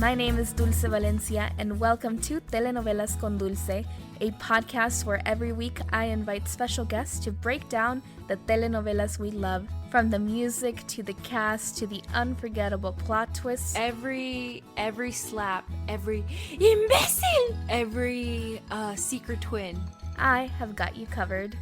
My name is Dulce Valencia, and welcome to Telenovelas con Dulce, a podcast where every week I invite special guests to break down the telenovelas we love, from the music to the cast to the unforgettable plot twists. Every slap, every imbecile, every secret twin. I have got you covered.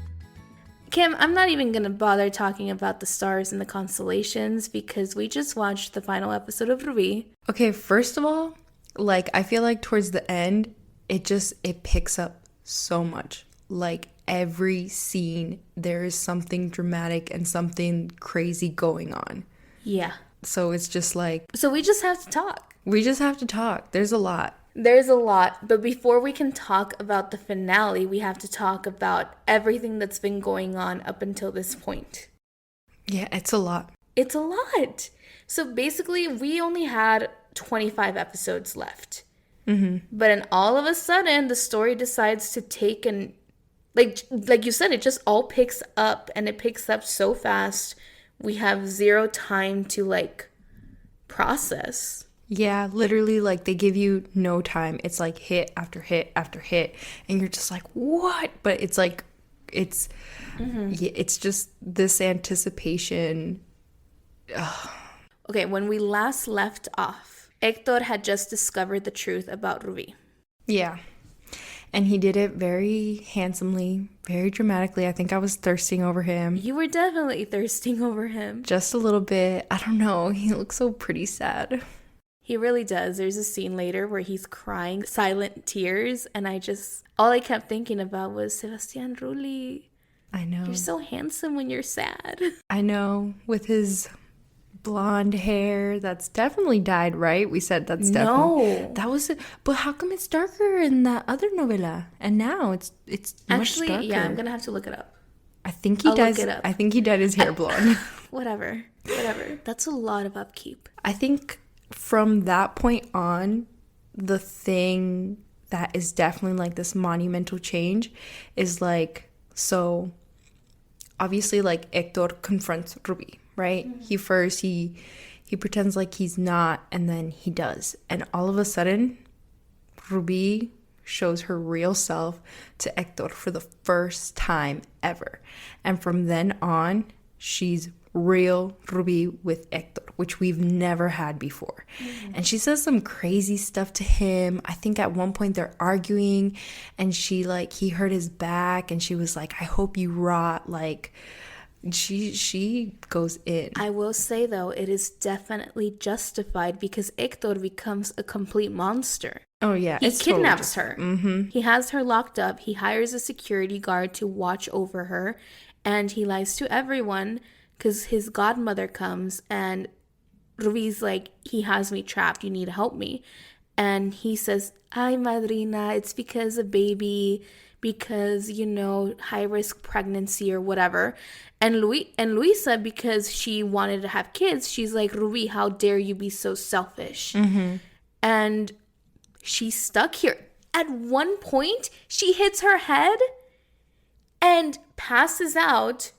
Kim, I'm not even going to bother talking about the stars and the constellations because we just watched the final episode of Rubi. Okay, first of all, I feel like towards the end, it picks up so much. Like every scene, there is something dramatic and something crazy going on. Yeah. So it's just So we just have to talk. We just have to talk. There's a lot. There's a lot, but before we can talk about the finale, we have to talk about everything that's been going on up until this point. Yeah, it's a lot. It's a lot. So basically, we only had 25 episodes left. Mm-hmm. But then all of a sudden, the story decides to take and, like you said, it just all picks up, and it picks up so fast. We have zero time to, process. Yeah, literally, they give you no time. It's hit after hit after hit, and you're just like, what? But it's it's just this anticipation. Ugh. Okay, when we last left off, Hector had just discovered the truth about Rubi. Yeah, and he did it very handsomely, very dramatically. I think I was thirsting over him. You were definitely thirsting over him. Just a little bit. I don't know. He looks so pretty sad. He really does. There's a scene later where he's crying silent tears, and all I kept thinking about was Sebastian Rulli. I know. You're so handsome when you're sad. I know. With his blonde hair, that's definitely dyed, right? We said that's definitely. No. That was it. But how come it's darker in that other novela? And now it's much darker. Actually, yeah, I'm going to have to look it up. I think he dyes. I think he dyed his hair blonde. Whatever. That's a lot of upkeep. I think from that point on, the thing that is definitely this monumental change is so obviously Hector confronts Rubi, right? Mm-hmm. He pretends like he's not, and then he does, and all of a sudden Rubi shows her real self to Hector for the first time ever, and from then on she's real Rubi with Hector, which we've never had before. Mm-hmm. And she says some crazy stuff to him. I think at one point they're arguing, and he hurt his back, and she was like, I hope you rot. She goes in. I will say though, it is definitely justified because Hector becomes a complete monster. Oh yeah, he kidnaps her. Mm-hmm. He has her locked up. He hires a security guard to watch over her, and he lies to everyone because his godmother comes, and Rubi's like, he has me trapped, you need to help me. And he says, ay, madrina, it's because of baby, because, high risk pregnancy or whatever. And Luisa, because she wanted to have kids, she's like, Rubi, how dare you be so selfish? Mm-hmm. And she's stuck here. At one point, she hits her head and passes out.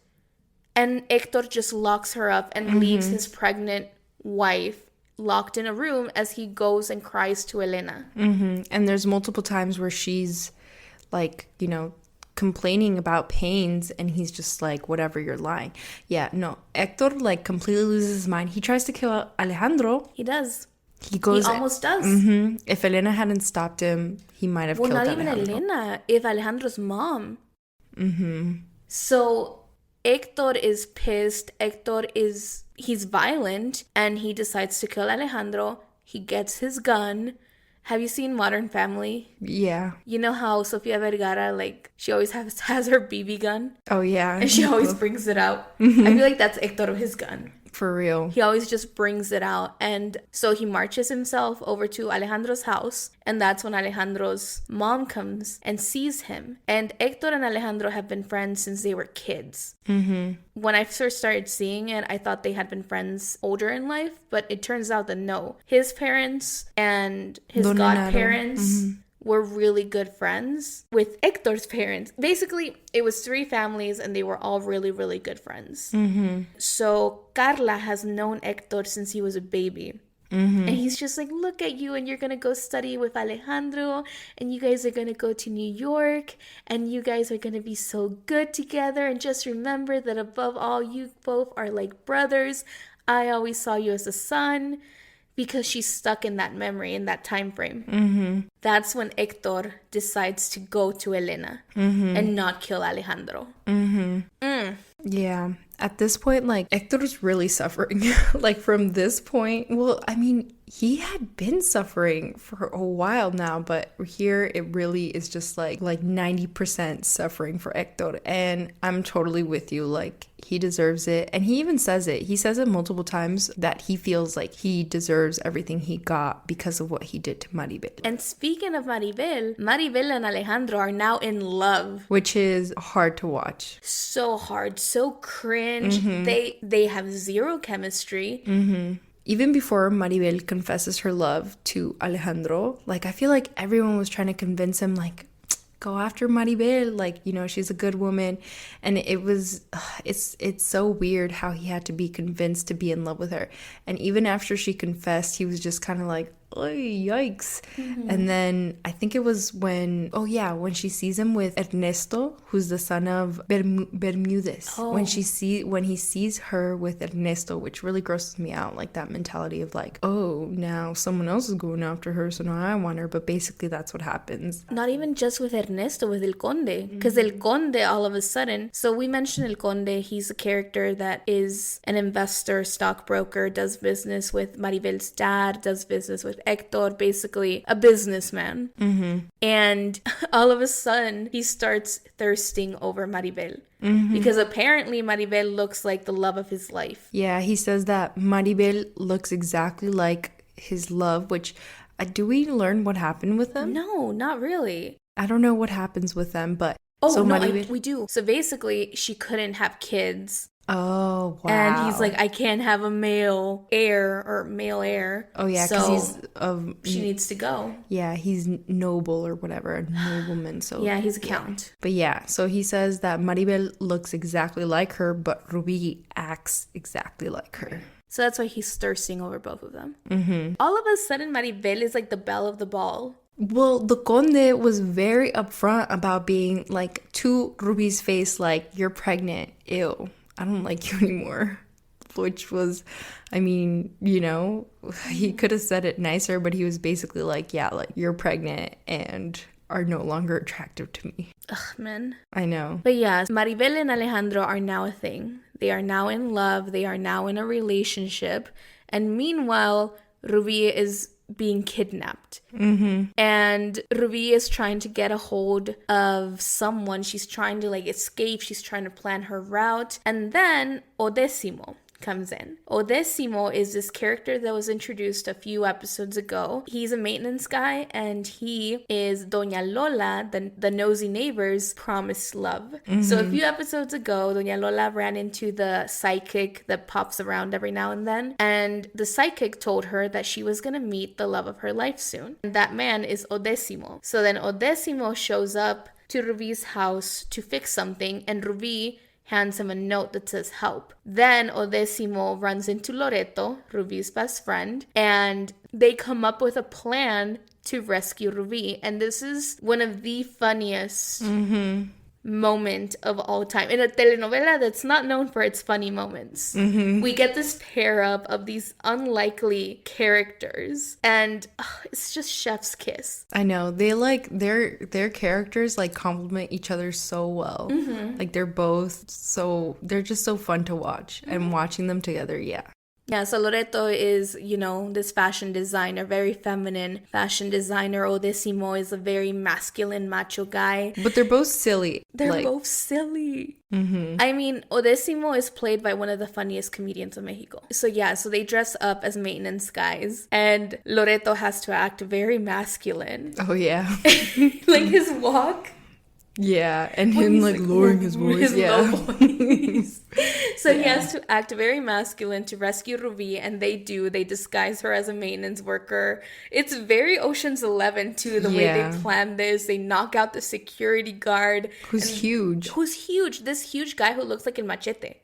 And Hector just locks her up and leaves his pregnant wife locked in a room as he goes and cries to Elena. Mm-hmm. And there's multiple times where she's complaining about pains, and he's just like, whatever, you're lying. Yeah, no. Hector completely loses his mind. He tries to kill Alejandro. He does. He almost does. Mm-hmm. If Elena hadn't stopped him, he might have killed Alejandro. Well, not even Elena. If Alejandro's mom. Mm-hmm. So Hector is pissed. He's violent, and he decides to kill Alejandro. He gets his gun. Have you seen Modern Family? Yeah. You know how Sofia Vergara, she always has her BB gun? Oh, yeah. And she always brings it out. I feel like that's Hector of his gun. For real. He always just brings it out. And so he marches himself over to Alejandro's house. And that's when Alejandro's mom comes and sees him. And Hector and Alejandro have been friends since they were kids. Mm-hmm. When I first started seeing it, I thought they had been friends older in life. But it turns out that no. His parents and his godparents were really good friends with Hector's parents. Basically, it was 3 families and they were all really, really good friends. Mm-hmm. So Carla has known Hector since he was a baby. And he's just like, look at you, and you're going to go study with Alejandro, and you guys are going to go to New York, and you guys are going to be so good together. And just remember that above all, you both are like brothers. I always saw you as a son, because she's stuck in that memory, in that time frame. That's when Hector decides to go to Elena and not kill Alejandro. Yeah. At this point, like, Hector's really suffering. Like, from this point, well, I mean, he had been suffering for a while now, but here it really is just like 90% suffering for Hector. And I'm totally with you. Like, he deserves it. And he even says it. He says it multiple times that he feels like he deserves everything he got because of what he did to Maribel. And speaking of Maribel, Maribel and Alejandro are now in love. Which is hard to watch. So hard, so cringe. They have zero chemistry. Even before Maribel confesses her love to Alejandro, like, I feel like everyone was trying to convince him, like, go after Maribel, like, you know, she's a good woman. And it was, it's so weird how he had to be convinced to be in love with her. And even after she confessed, he was just kind of like, oh, yikes. And then I think it was when she sees him with Ernesto, who's the son of Bermudez. When he sees her with Ernesto, which really grosses me out, like that mentality of like, oh, now someone else is going after her, so now I want her. But basically that's what happens. Not even just with Ernesto, with El Conde. Because El Conde, all of a sudden, so we mentioned El Conde, he's a character that is an investor, stockbroker, does business with Maribel's dad, does business with Hector, basically a businessman. And all of a sudden he starts thirsting over Maribel, because apparently Maribel looks like the love of his life. Yeah, he says that Maribel looks exactly like his love, which do we learn what happened with them? No, not really. I don't know what happens with them, but we do. So basically she couldn't have kids. Oh, wow. And he's like, I can't have a male heir. Oh, yeah, because she needs to go. Yeah, he's noble or whatever, a nobleman. So yeah, he's a count. But yeah, so he says that Maribel looks exactly like her, but Rubi acts exactly like her. So that's why he's thirsting over both of them. All of a sudden, Maribel is like the belle of the ball. Well, the Conde was very upfront about being like, to Rubi's face, like, you're pregnant, ew. I don't like you anymore, which was, I mean, you know, he could have said it nicer, but he was basically like, yeah, like, you're pregnant and are no longer attractive to me. Ugh, man. I know. But yeah, Maribel and Alejandro are now a thing. They are now in love. They are now in a relationship. And meanwhile, Rubi is being kidnapped. And Rubi is trying to get a hold of someone. She's trying to like escape. She's trying to plan her route. And then Odesimo comes in. Odesimo is this character that was introduced a few episodes ago. He's a maintenance guy, and he is Doña Lola, the nosy neighbor's promised love. So a few episodes ago, Doña Lola ran into the psychic that pops around every now and then, and the psychic told her that she was gonna meet the love of her life soon. And that man is Odesimo. So then Odesimo shows up to Rubi's house to fix something, and Rubi hands him a note that says help. Then Odesimo runs into Loreto, Rubi's best friend, and they come up with a plan to rescue Rubi. And this is one of the funniest moment of all time in a telenovela that's not known for its funny moments. We get this pair up of these unlikely characters, and it's just chef's kiss. I know, they like their characters like complement each other so well. Like they're just so fun to watch, and watching them together, Yeah, so Loreto is, you know, this fashion designer, very feminine fashion designer. Odesimo is a very masculine, macho guy. But they're both silly. They're both silly. I mean, Odesimo is played by one of the funniest comedians of Mexico. So yeah, so they dress up as maintenance guys, and Loreto has to act very masculine. Oh, yeah. Like his walk. Yeah, and him like lowering his voice. Low voice. So he has to act very masculine to rescue Rubi, and they do. They disguise her as a maintenance worker. It's very Ocean's 11 too, the way they plan this. They knock out the security guard. Who's huge. This huge guy who looks like El Machete.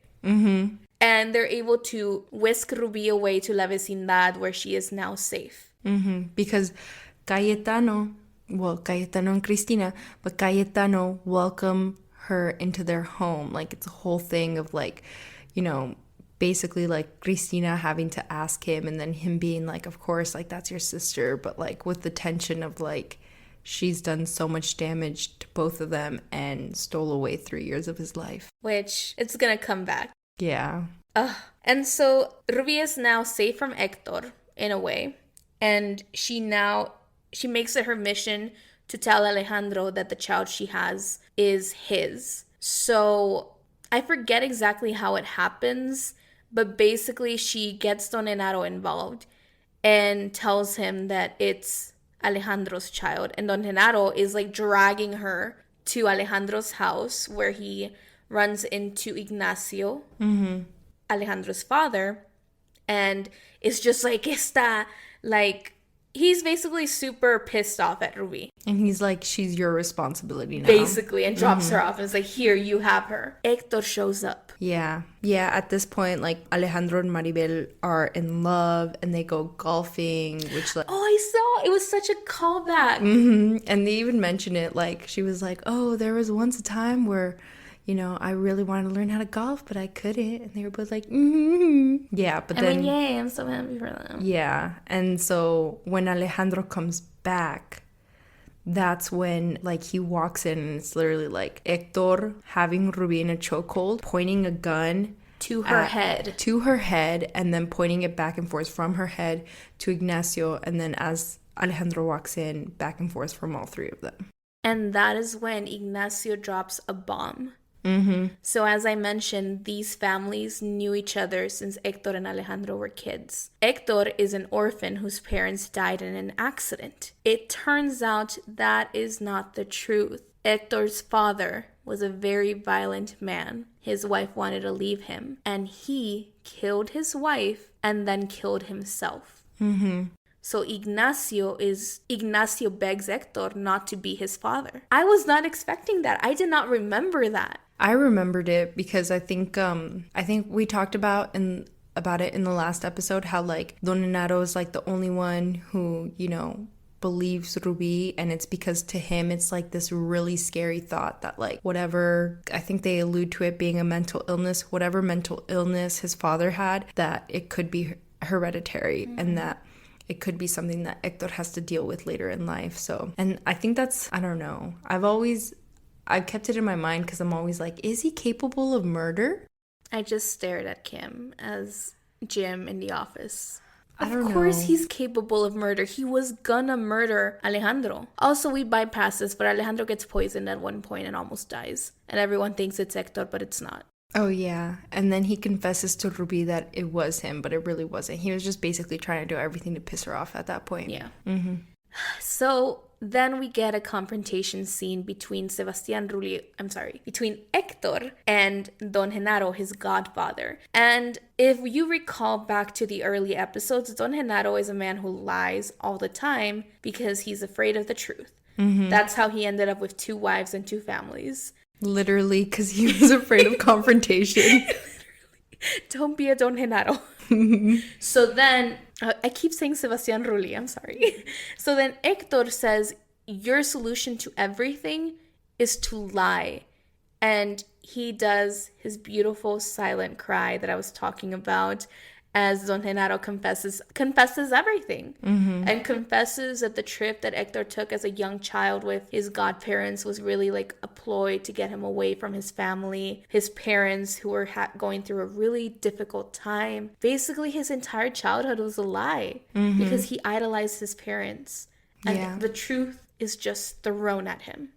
And they're able to whisk Ruby away to La Vecindad, where she is now safe. Because Cayetano and Cristina, but Cayetano welcome her into their home. Like, it's a whole thing of, like, you know, basically, like, Cristina having to ask him, and then him being like, of course, like, that's your sister, but, like, with the tension of, like, she's done so much damage to both of them and stole away 3 years of his life. Which, it's gonna come back. Yeah. And so Ruby is now safe from Hector, in a way. And she makes it her mission to tell Alejandro that the child she has is his. So I forget exactly how it happens, but basically she gets Don Genaro involved and tells him that it's Alejandro's child. And Don Genaro is like dragging her to Alejandro's house, where he runs into Ignacio, Alejandro's father, and it's just like, he's basically super pissed off at Ruby. And he's like, she's your responsibility now. Basically, and drops her off and is like, here, you have her. Hector shows up. Yeah. Yeah, at this point, like, Alejandro and Maribel are in love, and they go golfing, which, like... Oh, I saw! It was such a callback. And they even mention it, like, she was like, oh, there was once a time where... you know, I really wanted to learn how to golf, but I couldn't. And they were both like, Yeah, but then... yay, I'm so happy for them. Yeah, and so when Alejandro comes back, that's when, like, he walks in, and it's literally, like, Hector having Ruby in a chokehold, pointing a gun... To her head. And then pointing it back and forth from her head to Ignacio. And then as Alejandro walks in, back and forth from all three of them. And that is when Ignacio drops a bomb. So as I mentioned, these families knew each other since Hector and Alejandro were kids. Hector is an orphan whose parents died in an accident. It turns out that is not the truth. Hector's father was a very violent man. His wife wanted to leave him, and he killed his wife and then killed himself. So Ignacio begs Hector not to be his father. I was not expecting that. I did not remember that. I remembered it because I think we talked about it in the last episode, how, like, Don Genaro is, like, the only one who, you know, believes Ruby, and it's because to him it's like this really scary thought that, like, whatever, I think they allude to it being a mental illness, whatever mental illness his father had, that it could be hereditary, and that it could be something that Hector has to deal with later in life. So, and I think that's, I don't know, I've kept it in my mind because I'm always like, is he capable of murder? I just stared at Kim as Jim in The Office. I don't know. Of course he's capable of murder. He was gonna murder Alejandro. Also, we bypass this, but Alejandro gets poisoned at one point and almost dies. And everyone thinks it's Hector, but it's not. Oh, yeah. And then he confesses to Ruby that it was him, but it really wasn't. He was just basically trying to do everything to piss her off at that point. Yeah. So then we get a confrontation scene between between Hector and Don Genaro, his godfather. And if you recall back to the early episodes, Don Genaro is a man who lies all the time because he's afraid of the truth. That's how he ended up with 2 wives and 2 families. Literally, because he was afraid of confrontation. Don't be a Don Genaro. So then, I keep saying Sebastián Rulli, I'm sorry. So then Hector says, your solution to everything is to lie. And he does his beautiful silent cry that I was talking about as Don Genaro confesses everything. And confesses that the trip that Hector took as a young child with his godparents was really like a ploy to get him away from his family, his parents who were going through a really difficult time. Basically, his entire childhood was a lie because he idolized his parents. And the truth is just thrown at him.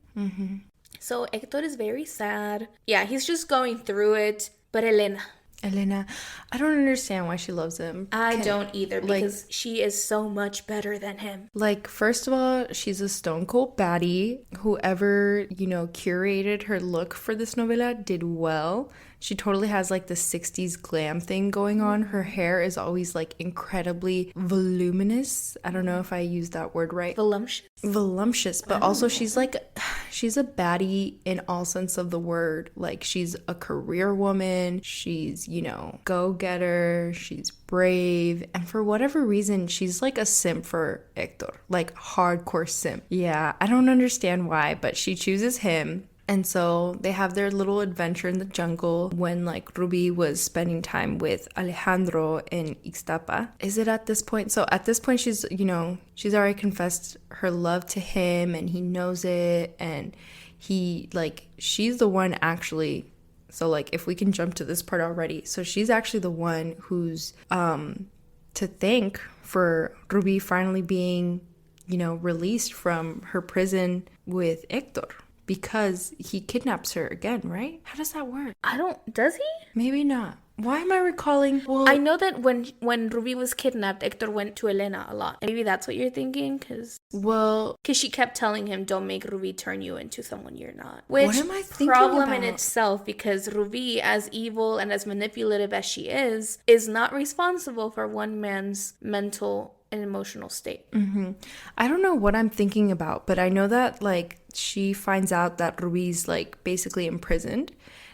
So Hector is very sad. Yeah, he's just going through it. But Elena, I don't understand why she loves him. I don't either, because she is so much better than him. Like, first of all, she's a stone cold baddie. Whoever, you know, curated her look for this novela did well. She totally has, like, the 60s glam thing going on. Her hair is always, like, incredibly voluminous. I don't know if I used that word right. Voluptuous? voluptuous, but also she's like, she's a baddie in all sense of the word. Like, she's a career woman, she's, you know, go-getter, she's brave, and for whatever reason she's like a simp for Hector, like hardcore simp. Yeah, I don't understand why, but she chooses him. And so they have their little adventure in the jungle when like Ruby was spending time with Alejandro in Ixtapa. Is it at this point? So at this point she's, you know, she's already confessed her love to him and he knows it, and he like, she's the one actually. So like if we can jump to this part already. So she's actually the one who's to thank for Ruby finally being, you know, released from her prison with Hector. Because he kidnaps her again, right? How does that work? Does he? Maybe not. Why am I recalling? Well, I know that when Ruby was kidnapped, Hector went to Elena a lot. Maybe that's what you're thinking, because she kept telling him, don't make Ruby turn you into someone you're not. Which, what am I thinking problem about? in itself, because Ruby, as evil and as manipulative as she is not responsible for one man's mental and emotional state. Mm-hmm. I don't know what I'm thinking about, but I know that like she finds out that Ruby's like basically imprisoned.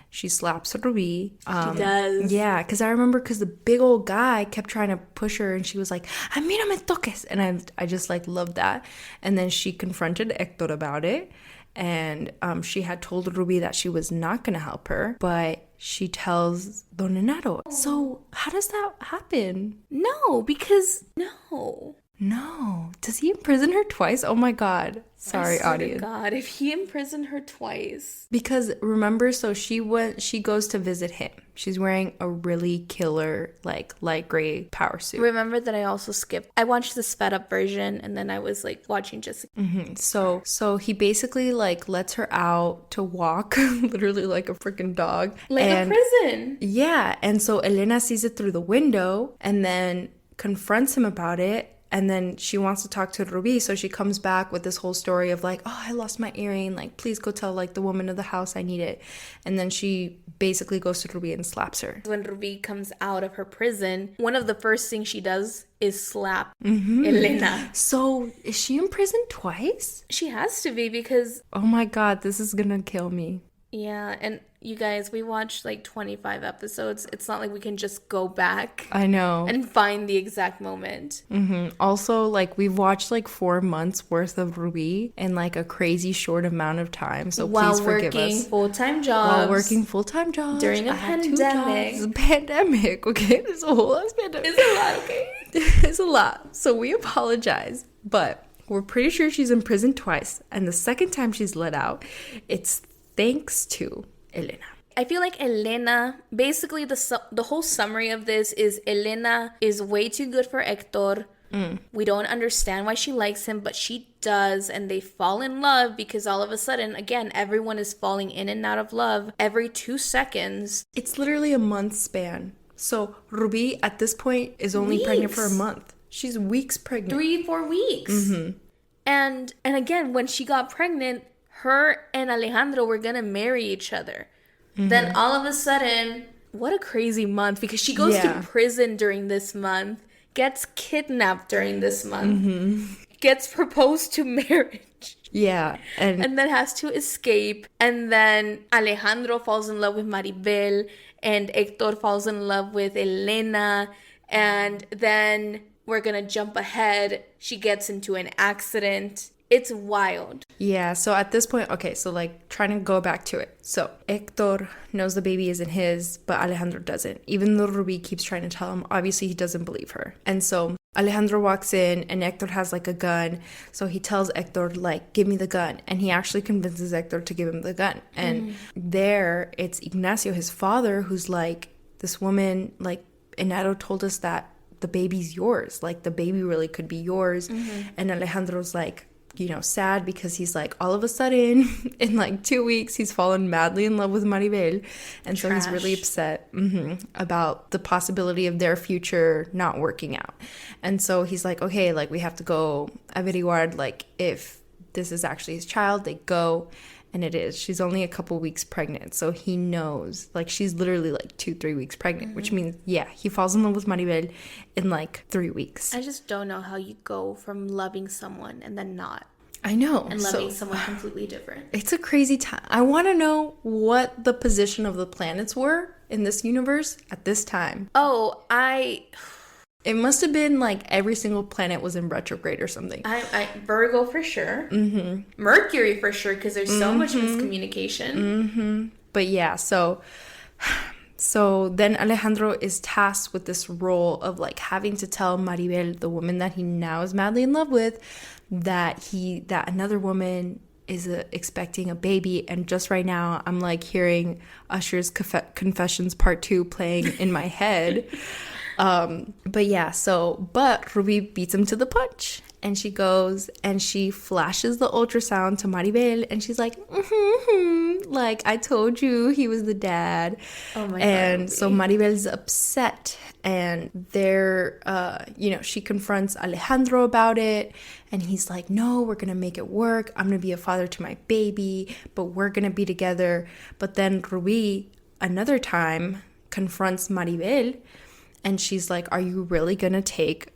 She slaps Ruby. She does. Yeah, because I remember the big old guy kept trying to push her and she was like, "A mí no me toques." And I just like loved that. And then she confronted Hector about it. And she had told Ruby that she was not going to help her, but she tells Don Enaro. So how does that happen? No, because no. No. Does he imprison her twice? Oh my God. Sorry, audience. God, if he imprisoned her twice. Because remember, so she goes to visit him. She's wearing a really killer, like, light gray power suit. Remember that I also skipped. I watched the sped up version and then I was like watching Jessica. Mm-hmm. So he basically like lets her out to walk, literally like a freaking dog. Like a prison. Yeah. And so Elena sees it through the window and then confronts him about it. And then she wants to talk to Ruby, so she comes back with this whole story of like, oh, I lost my earring. Like, please go tell like the woman of the house I need it. And then she basically goes to Ruby and slaps her. When Ruby comes out of her prison, one of the first things she does is slap Elena. So is she in prison twice? She has to be because... Oh my God, this is gonna kill me. Yeah, and you guys, we watched like 25 episodes. It's not like we can just go back. I know. And find the exact moment. Mm-hmm. Also, like, we've watched like 4 months worth of Ruby in like a crazy short amount of time. So please forgive us. While working full-time jobs. While working full-time jobs. During a pandemic. It's a pandemic, okay? There's a whole ass pandemic. It's a lot, okay? It's a lot. So we apologize. But we're pretty sure she's in prison twice. And the second time she's let out, it's thanks to Elena. I feel like Elena, basically the whole summary of this is Elena is way too good for Hector. We don't understand why she likes him, but she does, and they fall in love because all of a sudden, again, everyone is falling in and out of love every 2 seconds. It's literally a month span. So Ruby at this point is only pregnant for a month. She's weeks pregnant. 3-4 weeks. Mm-hmm. And again, when she got pregnant, her and Alejandro were gonna marry each other. Mm-hmm. Then all of a sudden, what a crazy month, because she goes to prison during this month, gets kidnapped during this month, gets proposed to marriage. Yeah. And then has to escape. And then Alejandro falls in love with Maribel, and Hector falls in love with Elena. And then we're gonna jump ahead. She gets into an accident. It's wild. Yeah, so at this point, okay, so like trying to go back to it. So Hector knows the baby isn't his, but Alejandro doesn't. Even though Ruby keeps trying to tell him, obviously he doesn't believe her. And so Alejandro walks in and Hector has like a gun. So he tells Hector, like, give me the gun. And he actually convinces Hector to give him the gun. And there it's Ignacio, his father, who's like, this woman, like, Enaro told us that the baby's yours. Like, the baby really could be yours. And Alejandro's like, you know, sad because he's like, all of a sudden in like 2 weeks he's fallen madly in love with Maribel, and so he's really upset about the possibility of their future not working out. And so he's like, okay, like, we have to go averiguar like if this is actually his child. They go, and it is. She's only a couple weeks pregnant, so he knows, like, she's literally like 2-3 weeks pregnant, which means, yeah, he falls in love with Maribel in like 3 weeks. I just don't know how you go from loving someone and then not. I know. And loving someone completely different. It's a crazy time. I want to know what the position of the planets were in this universe at this time. Oh, It must have been like every single planet was in retrograde or something. Virgo for sure. Mercury for sure, because there's so much miscommunication. But yeah, so then Alejandro is tasked with this role of like having to tell Maribel, the woman that he now is madly in love with, that another woman is expecting a baby. And just right now I'm like hearing Usher's Confessions Part 2 playing in my head. But Ruby beats him to the punch, and she goes and she flashes the ultrasound to Maribel, and she's like, like, I told you he was the dad. Oh my God. And so Maribel's upset, and she confronts Alejandro about it, and he's like, no, we're gonna make it work. I'm gonna be a father to my baby, but we're gonna be together. But then Ruby another time confronts Maribel, and she's like, are you really going to take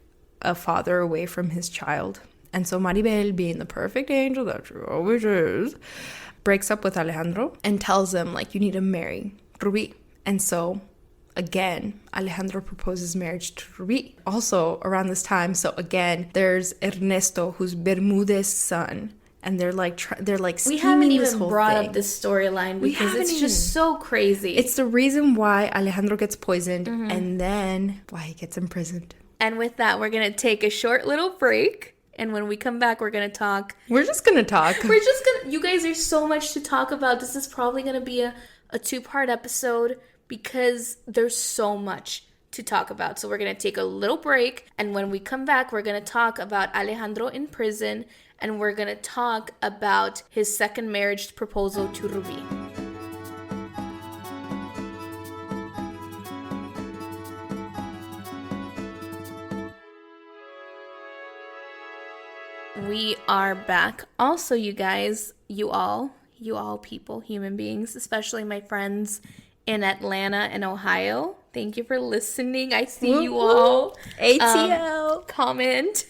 a father away from his child? And so Maribel, being the perfect angel that she always is, breaks up with Alejandro and tells him, like, you need to marry Rubi. And so, again, Alejandro proposes marriage to Rubi. Also, around this time, so again, there's Ernesto, who's Bermudez's son. And they're like scheming. We haven't this even whole brought thing. up this storyline because it's just so crazy. It's the reason why Alejandro gets poisoned and then why he gets imprisoned. And with that, we're going to take a short little break. And when we come back, we're going to talk. We're just going to talk. You guys, there's so much to talk about. This is probably going to be a 2-part episode because there's so much to talk about. So we're going to take a little break. And when we come back, we're going to talk about Alejandro in prison. And we're going to talk about his second marriage proposal to Rubi. We are back. Also, you guys, you all people, human beings, especially my friends in Atlanta and Ohio. Thank you for listening. I see you all. ATL. Comment.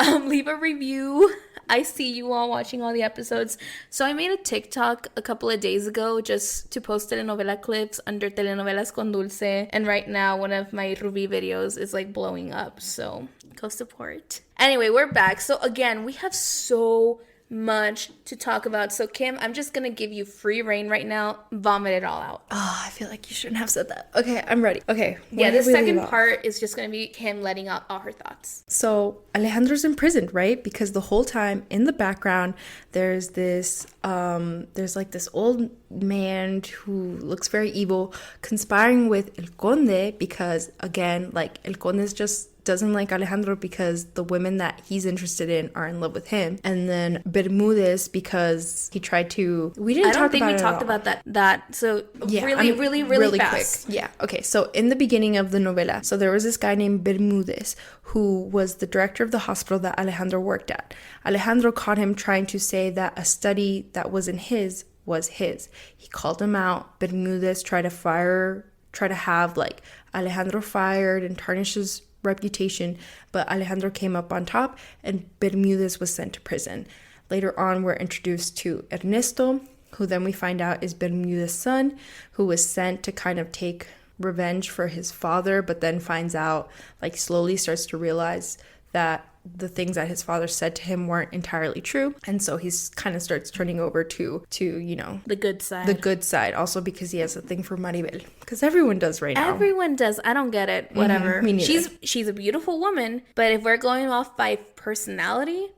Leave a review. I see you all watching all the episodes. So I made a TikTok a couple of days ago just to post telenovela clips under Telenovelas con Dulce. And right now, one of my Rubi videos is like blowing up. So go support. Anyway, we're back. So again, we have so much to talk about. So Kim, I'm just gonna give you free reign right now. Vomit it all out. Oh, I feel like you shouldn't have said that. Okay, I'm ready. Okay. Yeah, the second part is just gonna be Kim letting out all her thoughts. So Alejandro's imprisoned, right? Because the whole time in the background, there's this like this old man who looks very evil conspiring with El Conde because, again, like El Conde just doesn't like Alejandro because the women that he's interested in are in love with him. And then Bermudez because he tried to... We talked about that. So yeah, really fast. Quick. Yeah. Okay. So in the beginning of the novela, so there was this guy named Bermudez who was the director of the hospital that Alejandro worked at. Alejandro caught him trying to say that a study that wasn't his was his. He called him out. Bermudez tried to have like Alejandro fired and tarnish his reputation, but Alejandro came up on top and Bermudez was sent to prison. Later on, we're introduced to Ernesto, who then we find out is Bermudez's son, who was sent to kind of take revenge for his father, but then finds out, like slowly starts to realize that the things that his father said to him weren't entirely true. And so he's kind of starts turning over to the good side. The good side, also because he has a thing for Maribel. Because everyone does right now. Everyone does. I don't get it. Whatever. Me neither. She's a beautiful woman, but if we're going off by personality,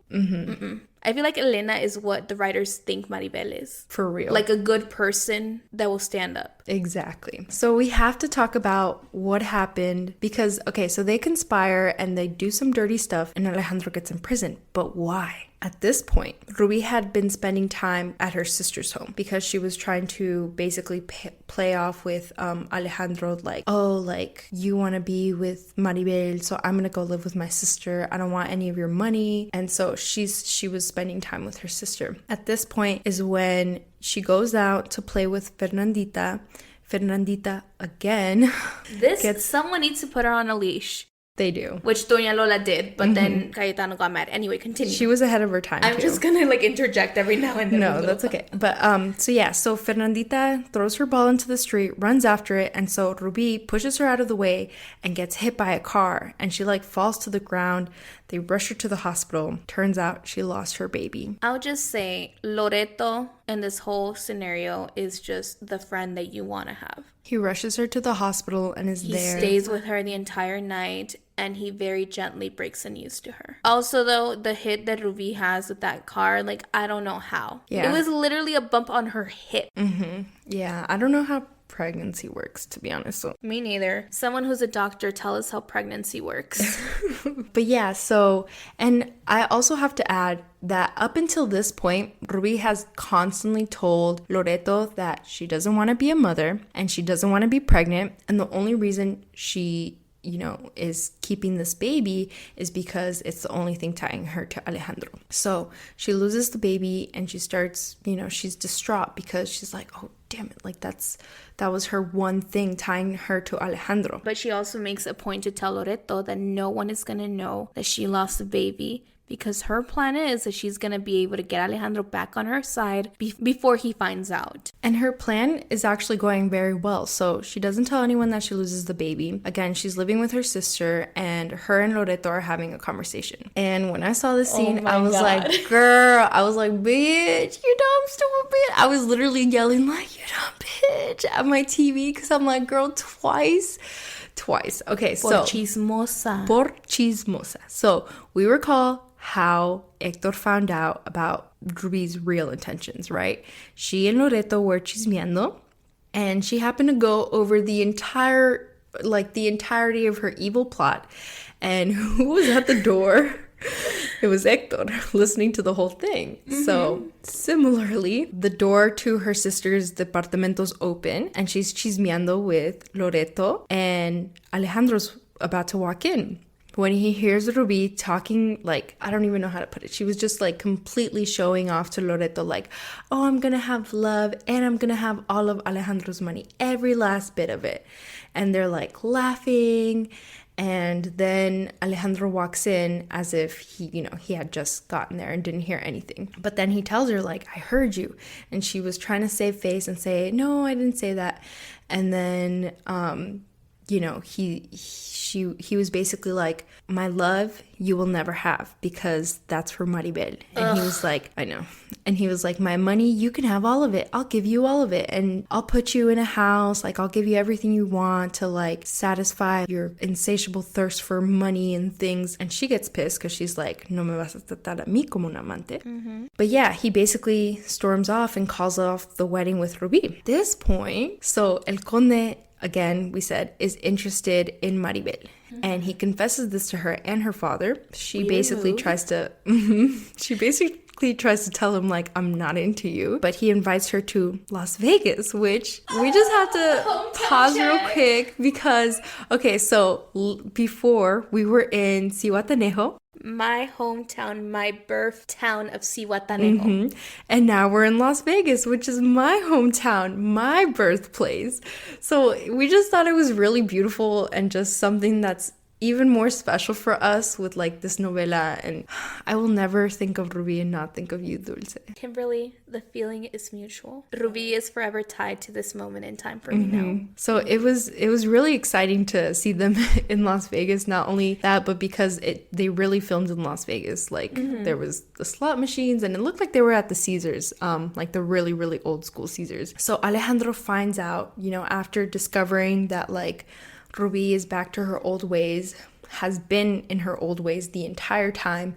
I feel like Elena is what the writers think Maribel is. For real. Like a good person that will stand up. Exactly. So we have to talk about what happened because, okay, so they conspire and they do some dirty stuff and Alejandro gets imprisoned. But why? At this point, Rubi had been spending time at her sister's home because she was trying to basically play off with Alejandro, like, oh, like, you want to be with Maribel, so I'm going to go live with my sister. I don't want any of your money. And so she was spending time with her sister. At this point is when she goes out to play with Fernandita. Fernandita, again, Someone needs to put her on a leash. They do. Which Doña Lola did, but then Cayetano got mad. Anyway, continue. She was ahead of her time, I'm just gonna like interject every now and then. No, that's okay. But so Fernandita throws her ball into the street, runs after it, and so Rubi pushes her out of the way and gets hit by a car, and she like falls to the ground. They rush her to the hospital. Turns out she lost her baby. I'll just say Loreto in this whole scenario is just the friend that you want to have. He rushes her to the hospital and is there. He stays with her the entire night, and he very gently breaks the news to her. Also, though, the hit that Ruby has with that car, like, I don't know how. Yeah. It was literally a bump on her hip. Yeah, I don't know how pregnancy works, to be honest. So. Me neither. Someone who's a doctor, tell us how pregnancy works. But yeah, so, and I also have to add that up until this point, Ruby has constantly told Loreto that she doesn't want to be a mother and she doesn't want to be pregnant. And the only reason she, is keeping this baby is because it's the only thing tying her to Alejandro. So she loses the baby and she starts, she's distraught because she's like, oh, damn it. Like that was her one thing tying her to Alejandro. But she also makes a point to tell Loreto that no one is going to know that she lost the baby, because her plan is that she's going to be able to get Alejandro back on her side before he finds out. And her plan is actually going very well. So she doesn't tell anyone that she loses the baby. Again, she's living with her sister, and her and Loreto are having a conversation. And when I saw this scene, I was like, girl, I was like, bitch, you dumb, stupid bitch. I was literally yelling like, you dumb bitch at my TV, because I'm like, girl, twice. Okay, so. Por chismosa. So we recall how Hector found out about Ruby's real intentions, right? She and Loreto were chismeando, and she happened to go over the entirety of her evil plot. And who was at the door? It was Hector, listening to the whole thing. So similarly, the door to her sister's departamento's open, and she's chismeando with Loreto, and Alejandro's about to walk in when he hears Ruby talking, like, I don't even know how to put it. She was just like completely showing off to Loreto, like, oh, I'm gonna have love and I'm gonna have all of Alejandro's money, every last bit of it. And they're like laughing. And then Alejandro walks in as if he had just gotten there and didn't hear anything. But then he tells her, like, I heard you. And she was trying to save face and say, no, I didn't say that. And then, he was basically like, my love you will never have, because that's for Maribel. And he was like, I know. And he was like, my money, you can have all of it. I'll give you all of it. And I'll put you in a house. Like, I'll give you everything you want to like satisfy your insatiable thirst for money and things. And she gets pissed because she's like, no me vas a tratar a mí como un amante. But yeah, he basically storms off and calls off the wedding with Ruby. At this point, so El Conde, again, we said, is interested in Maribel. And he confesses this to her and her father. She basically tries to tell him, like, I'm not into you. But he invites her to Las Vegas, which we just have to pause real quick because, okay, so before we were in Zihuatanejo. My hometown, my birth town of Zihuatanejo. And now we're in Las Vegas, which is my hometown, my birthplace. So we just thought it was really beautiful and just something that's even more special for us with like this novela. And I will never think of Ruby and not think of you, Dulce. Kimberly, the feeling is mutual. Ruby is forever tied to this moment in time for me now. So it was really exciting to see them in Las Vegas. Not only that, but because they really filmed in Las Vegas. Like there was the slot machines, and it looked like they were at the Caesars, like the really, really old school Caesars. So Alejandro finds out, after discovering that like Ruby is back to her old ways, has been in her old ways the entire time,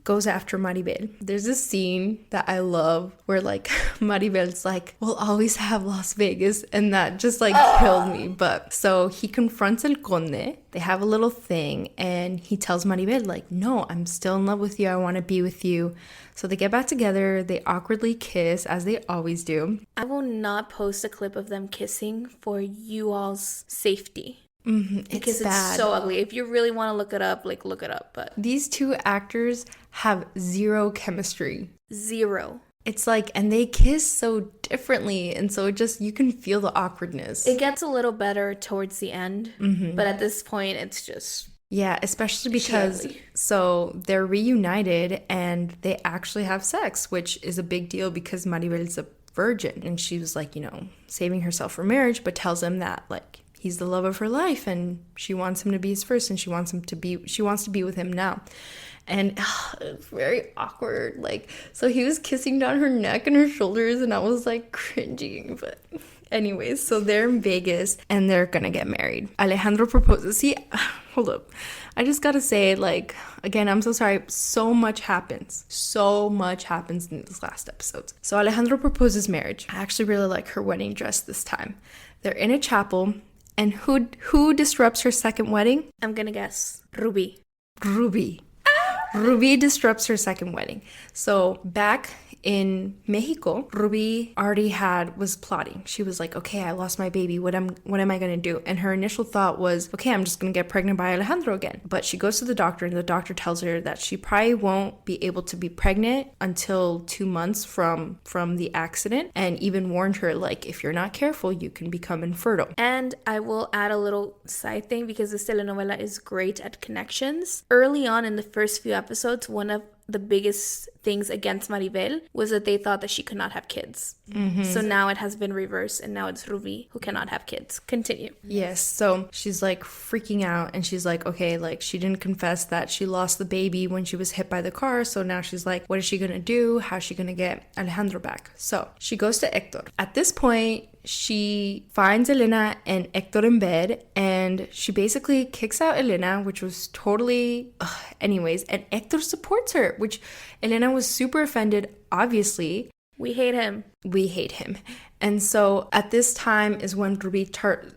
goes after Maribel. There's this scene that I love where like Maribel's like, we'll always have Las Vegas, and that just like killed me. But so he confronts El Conde, they have a little thing, and he tells Maribel like, no, I'm still in love with you, I want to be with you. So they get back together, they awkwardly kiss as they always do. I will not post a clip of them kissing for you all's safety. Because it's so ugly. If you really want to look it up, like look it up. But these two actors have zero chemistry. Zero. It's like, and they kiss so differently, and so you can feel the awkwardness. It gets a little better towards the end, but at this point, it's just Yeah, especially because Surely. so they're reunited and they actually have sex, which is a big deal because Maribel's a virgin and she was like, saving herself for marriage, but tells him that like he's the love of her life and she wants him to be his first and she wants to be with him now. And it's very awkward. Like, so he was kissing down her neck and her shoulders and I was like cringing, but anyways, so they're in Vegas and they're gonna get married. Alejandro proposes. See, hold up. I just gotta say, like, again, I'm so sorry. So much happens. So much happens in this last episode. So Alejandro proposes marriage. I actually really like her wedding dress this time. They're in a chapel, and who disrupts her second wedding? I'm gonna guess Ruby. Rubi. Ruby disrupts her second wedding. So back in Mexico, Ruby already was plotting. She was like, okay, I lost my baby. What am I going to do? And her initial thought was, okay, I'm just going to get pregnant by Alejandro again. But she goes to the doctor and the doctor tells her that she probably won't be able to be pregnant until 2 months from the accident, and even warned her, like, if you're not careful, you can become infertile. And I will add a little side thing because this telenovela is great at connections. Early on in the first few episodes, one of the biggest things against Maribel was that they thought that she could not have kids. Mm-hmm. So now it has been reversed and now it's Ruby who cannot have kids. Continue. Yes, so she's like freaking out and she's like, okay, like she didn't confess that she lost the baby when she was hit by the car. So now she's like, what is she gonna do? How's she gonna get Alejandro back? So she goes to Hector. At this point, she finds Elena and Hector in bed and she basically kicks out Elena, which was totally anyways, and Hector supports her, which Elena was super offended, obviously. We hate him. And so at this time is when Ruby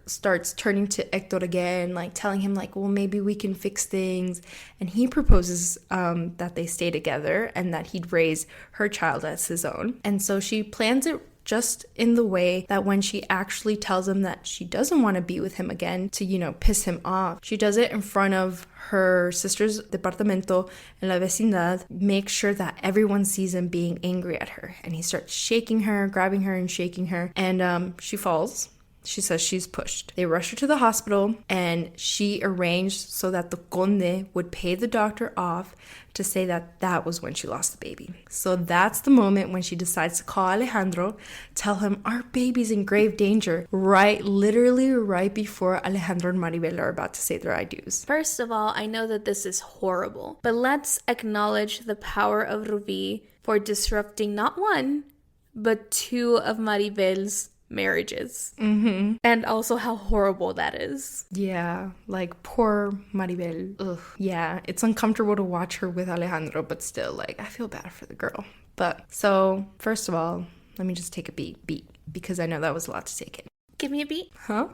starts turning to Hector again, like telling him like, well, maybe we can fix things. And he proposes that they stay together and that he'd raise her child as his own. And so she plans it just in the way that when she actually tells him that she doesn't want to be with him again to, piss him off, she does it in front of her sister's departamento in la vecindad, make sure that everyone sees him being angry at her. And he starts shaking her, grabbing her and shaking her. And she falls. She says she's pushed. They rush her to the hospital and she arranged so that the conde would pay the doctor off to say that was when she lost the baby. So that's the moment when she decides to call Alejandro, tell him our baby's in grave danger, literally right before Alejandro and Maribel are about to say their I do's. First of all, I know that this is horrible, but let's acknowledge the power of Rubi for disrupting not one, but 2 of Maribel's marriages. Mm-hmm. And also how horrible that is. Yeah, like poor Maribel. Ugh. Yeah, it's uncomfortable to watch her with Alejandro, but still, like, I feel bad for the girl. But so first of all, let me just take a beat because I know that was a lot to take in. Give me a beat. Huh?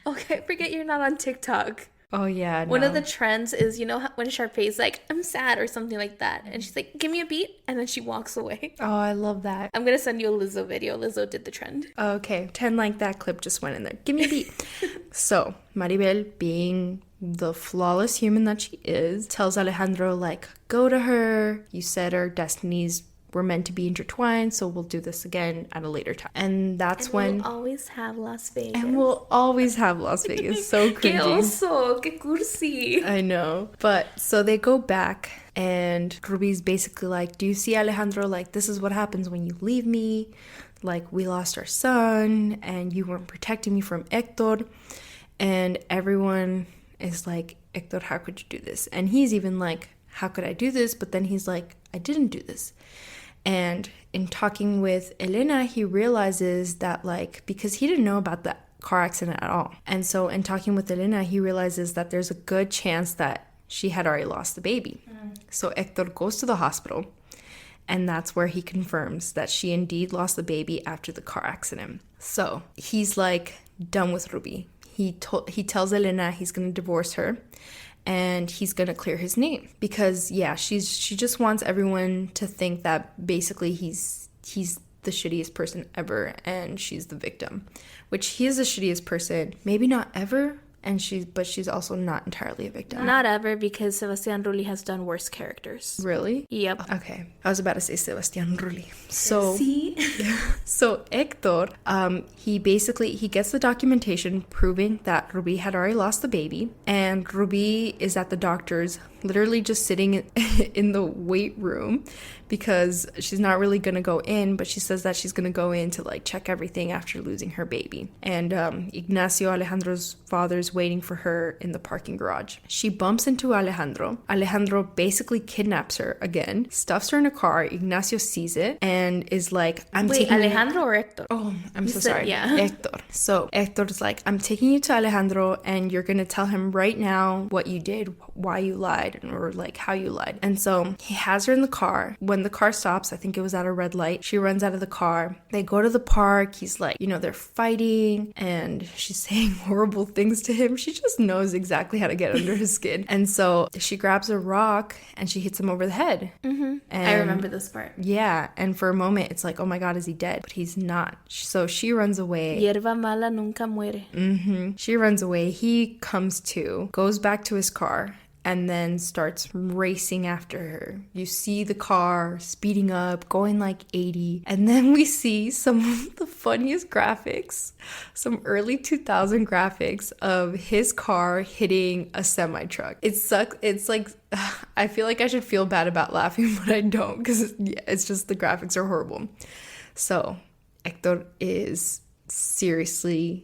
Okay, forget you're not on TikTok. Oh, yeah. No. One of the trends is, when Sharpay's like, I'm sad or something like that. And she's like, give me a beat. And then she walks away. Oh, I love that. I'm going to send you a Lizzo video. Lizzo did the trend. Okay. 10 like that clip just went in there. Give me a beat. So, Maribel, being the flawless human that she is, tells Alejandro, like, go to her. You said our destinies were meant to be intertwined, so we'll do this again at a later time. And that's when we'll always have Las Vegas. And we'll always have Las Vegas. So cringy. Que oso, que cursi. I know. But so they go back and Ruby's basically like, do you see, Alejandro? Like, this is what happens when you leave me. Like, we lost our son and you weren't protecting me from Hector. And everyone is like, Hector, how could you do this? And he's even like, how could I do this? But then he's like, I didn't do this. And in talking with Elena, he realizes that, like, because he didn't know about the car accident at all. And so in talking with Elena, he realizes that there's a good chance that she had already lost the baby. So Hector goes to the hospital, and that's where he confirms that she indeed lost the baby after the car accident. So he's, like, done with Ruby. He tells Elena he's going to divorce her. And he's going to clear his name because, yeah, she just wants everyone to think that basically he's the shittiest person ever and she's the victim, which he is the shittiest person, maybe not ever but she's also not entirely a victim. Not ever, because Sebastián Rulli has done worse characters. Really? Yep. Okay. I was about to say Sebastián Rulli. So, See? so Hector, he gets the documentation proving that Rubi had already lost the baby, and Rubi is at the doctor's, literally just sitting in the wait room, because she's not really gonna go in, but she says that she's gonna go in to like check everything after losing her baby. And Ignacio, Alejandro's father's waiting for her in the parking garage. She bumps into Alejandro. Alejandro basically kidnaps her again, stuffs her in a car. Ignacio sees it and is like, Wait, Alejandro or Hector? Oh, I'm so sorry. Yeah. Hector. So Hector's like, I'm taking you to Alejandro, and you're gonna tell him right now what you did, why you lied, or like how you lied. And so he has her in the car. When the car stops, I think it was at a red light, she runs out of the car. They go to the park. He's like, they're fighting, and she's saying horrible things to him. She just knows exactly how to get under his skin. And so she grabs a rock and she hits him over the head. Mm-hmm. I remember this part. Yeah, and for a moment it's like, oh my god, is he dead? But he's not. So she runs away. Hierba mala nunca muere. Mm-hmm. She runs away. He comes to, goes back to his car, and then starts racing after her. You see the car speeding up, going like 80. And then we see some of the funniest graphics, some early 2000 graphics of his car hitting a semi-truck. It sucks. It's like, I feel like I should feel bad about laughing, but I don't, because it's just the graphics are horrible. So Hector is seriously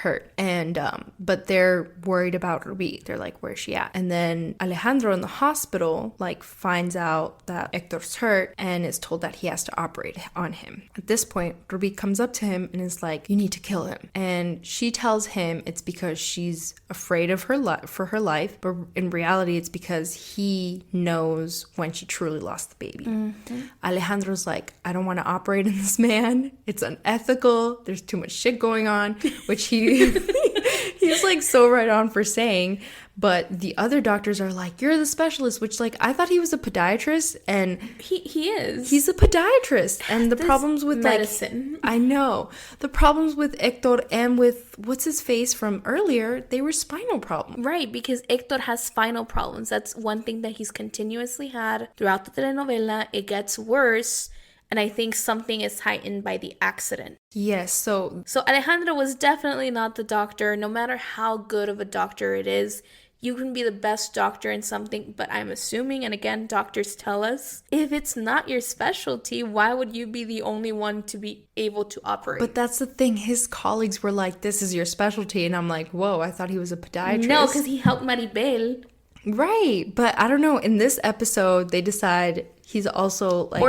hurt, and but they're worried about Rubi. They're like, where's she at? And then Alejandro in the hospital like finds out that Hector's hurt and is told that he has to operate on him. At this point, Rubi comes up to him and is like, you need to kill him. And she tells him it's because she's afraid of for her life, but in reality it's because he knows when she truly lost the baby. Mm-hmm. Alejandro's like, I don't want to operate on this man. It's unethical. There's too much shit going on. Which he's like so right on for saying, but the other doctors are like, you're the specialist, which like I thought he was a podiatrist, and he is. He's a podiatrist, and the problems with medicine. Like, I know the problems with Hector and with what's his face from earlier, they were spinal problems. Right, because Hector has spinal problems. That's one thing that he's continuously had throughout the telenovela. It gets worse. And I think something is heightened by the accident. Yes, so Alejandro was definitely not the doctor. No matter how good of a doctor it is, you can be the best doctor in something, but I'm assuming, and again, doctors tell us, if it's not your specialty, why would you be the only one to be able to operate? But that's the thing. His colleagues were like, this is your specialty. And I'm like, whoa, I thought he was a podiatrist. No, because he helped Maribel. Right, but I don't know. In this episode, they decide he's also like...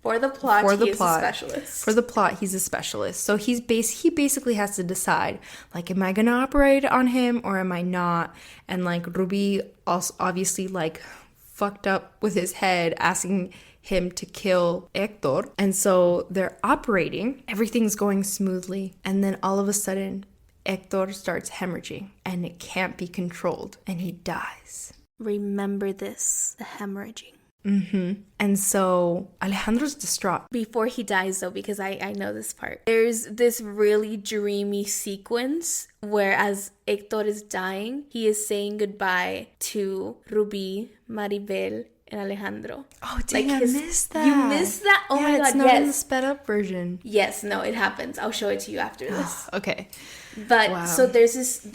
For the plot, he's a specialist. For the plot, he's a specialist. So he basically has to decide, like, am I going to operate on him or am I not? And, like, Rubi also obviously, like, fucked up with his head, asking him to kill Hector. And so they're operating. Everything's going smoothly. And then all of a sudden, Hector starts hemorrhaging. And it can't be controlled. And he dies. Remember this, the hemorrhaging. Mm-hmm. And so Alejandro's distraught. Before he dies, though, because I know this part, there's this really dreamy sequence where as Hector is dying, he is saying goodbye to Rubi, Maribel, and Alejandro. Oh, dang, I missed that. You missed that? Oh my God, it's not in the sped up version. Yes, no, it happens. I'll show it to you after this. Okay. But wow. So there's this...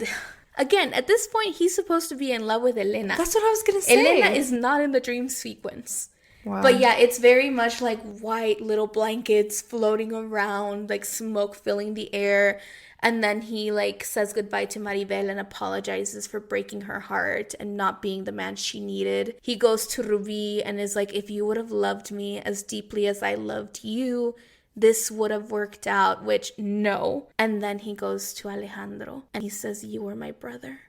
Again, at this point, he's supposed to be in love with Elena. That's what I was going to say. Elena is not in the dream sequence. Wow. But yeah, it's very much like white little blankets floating around, like smoke filling the air. And then he like says goodbye to Maribel and apologizes for breaking her heart and not being the man she needed. He goes to Rubi and is like, if you would have loved me as deeply as I loved you, this would have worked out, which no. And then he goes to Alejandro and he says, you were my brother.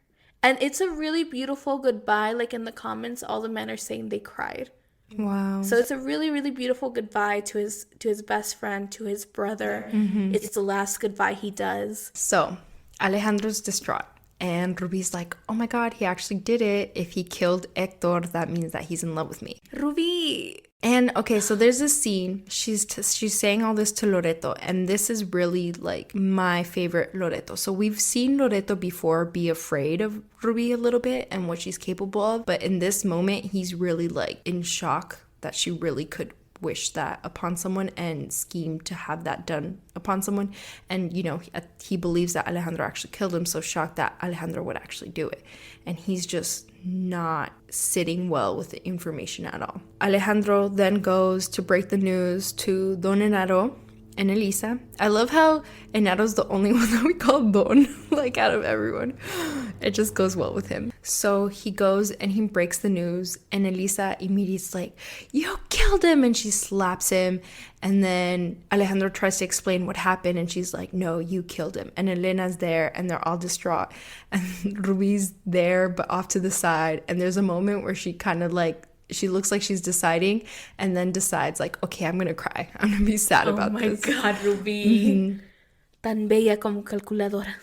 And it's a really beautiful goodbye. Like in the comments, all the men are saying they cried. Wow. So it's a really, really beautiful goodbye to his best friend, to his brother. Mm-hmm. It's the last goodbye he does. So Alejandro's distraught. And Rubi's like, oh my God, he actually did it. If he killed Hector, that means that he's in love with me. Rubi, And okay, so there's this scene. She's saying all this to Loreto, and this is really like my favorite Loreto. So we've seen Loreto before be afraid of Ruby a little bit and what she's capable of, but in this moment, he's really like in shock that she really could wish that upon someone and scheme to have that done upon someone. And you know, he believes that Alejandro actually killed him, so shocked that Alejandro would actually do it. And he's just not sitting well with the information at all. Alejandro then goes to break the news to Don Enaro and Elisa. I love how Enaro's the only one that we call Don, like out of everyone. It just goes well with him. So he goes and he breaks the news, and Elisa immediately is like, "You killed him," and she slaps him. And then Alejandro tries to explain what happened, and she's like, "No, you killed him." And Elena's there, and they're all distraught. And Ruby's there, but off to the side. And there's a moment where she kind of like, she looks like she's deciding, and then decides like, okay, I'm gonna cry. I'm gonna be sad about this. Oh my God, Ruby. Tan bella como calculadora.